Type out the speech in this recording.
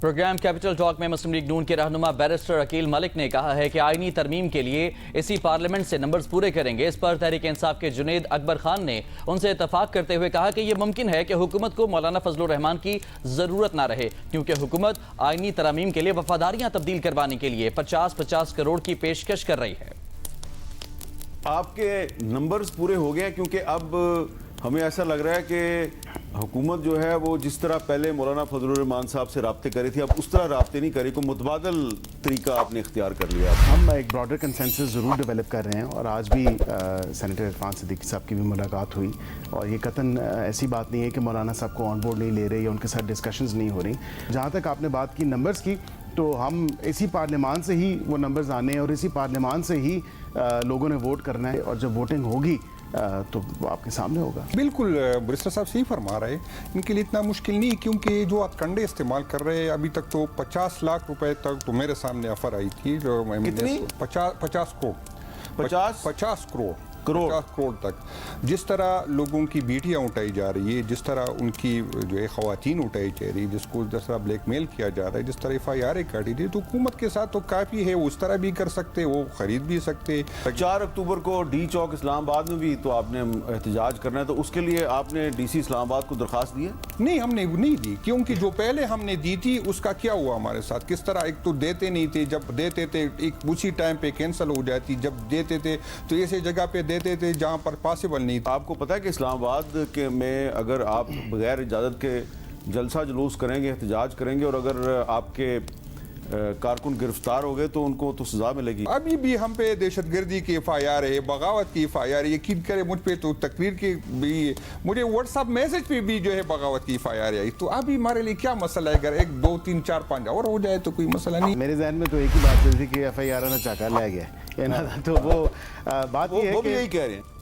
Programme capital talk میں مسلم league نون کے رہنما بیرسٹر عقیل ملک نے کہا ہے کہ آئینی ترمیم کے لیے اسی پارلیمنٹ سے نمبرز پورے کریں گے۔ اس پر تحریک انصاف کے جنید اکبر خان نے ان سے اتفاق کرتے ہوئے کہا کہ یہ ممکن ہے کہ حکومت کو مولانا فضل الرحمان کی ضرورت نہ رہے، کیونکہ حکومت آئینی ترامیم کے لیے وفاداریاں تبدیل کروانے کے لیے 50 کروڑ کی پیشکش کر رہی ہے۔ آپ کے نمبرز پورے ہو گئے ہیں، کیونکہ اب ہمیں ایسا لگ رہا ہے کہ حکومت جو ہے وہ جس طرح پہلے مولانا فضل الرحمان صاحب سے رابطے کری تھی اب اس طرح رابطے نہیں کری، کوئی متبادل طریقہ آپ نے اختیار کر لیا۔ ہم ایک براڈر کنسنسس ضرور ڈیولپ کر رہے ہیں، اور آج بھی سینیٹر عرفان صدیقی صاحب کی بھی ملاقات ہوئی، اور یہ قطعاً ایسی بات نہیں ہے کہ مولانا صاحب کو آن بورڈ نہیں لے رہے یا ان کے ساتھ ڈسکشنز نہیں ہو رہی۔ جہاں تک آپ نے بات کی نمبرز کی، تو ہم اسی پارلیمان سے ہی وہ نمبرز آنے ہیں اور اسی پارلیمان سے ہی لوگوں نے ووٹ کرنا ہے، اور جب ووٹنگ ہوگی تو وہ آپ کے سامنے ہوگا۔ بالکل برسٹر صاحب صحیح فرما رہے ہیں، ان کے لیے اتنا مشکل نہیں، کیونکہ جو آپ کنڈے استعمال کر رہے ہیں ابھی تک تو 50 لاکھ روپے تک تو میرے سامنے آفر آئی تھی، جو 50 کروڑ تک۔ جس طرح لوگوں کی بیٹیاں اٹھائی جا رہی ہے، جس طرح ان کی جو ہے خواتین اٹھائی جا رہی ہے، جس کو جس طرح بلیک میل کیا جا رہا ہے، جس طرح FIR کاٹی تھی، تو حکومت کے ساتھ تو کافی ہے، وہ اس طرح بھی کر سکتے، وہ خرید بھی سکتے۔ 4 اکتوبر کو ڈی چوک اسلام آباد میں بھی تو آپ نے احتجاج کرنا ہے، تو اس کے لیے آپ نے DC اسلام آباد کو درخواست دی ہے؟ نہیں، ہم نے نہیں دی، کیونکہ جو پہلے ہم نے دی تھی اس کا کیا ہوا ہمارے ساتھ، کس طرح ایک تو دیتے نہیں تھے، جب دیتے تھے ایک اسی ٹائم پہ کینسل ہو جاتی، جب دیتے تھے تو ایسے جگہ پہ دیتے تھے جہاں پر پاسبل نہیں تھا۔ آپ کو پتہ ہے کہ اسلام آباد کے میں اگر آپ بغیر اجازت کے جلسہ جلوس کریں گے، احتجاج کریں گے، اور اگر آپ کے کارکن گرفتار ہو گئے تو ان کو تو سزا ملے گی۔ ابھی بھی ہم پہ دہشت گردی کی FIR ہے، بغاوت کی FIR ہے، یقین کرے مجھ پہ تو تقریر کی بھی، مجھے واٹس ایپ میسج پہ بھی جو ہے بغاوت کی FIR ہے، تو ابھی ہمارے لیے کیا مسئلہ ہے؟ اگر 1 2 3 4 5 اور ہو جائے تو کوئی مسئلہ نہیں۔ میرے ذہن میں تو ایک ہی بات چل رہی تھی کہ FIR نہ چاکا لے گیا، تو وہ بات یہ ہے وہ بھی کہ یہی کہہ رہے ہیں۔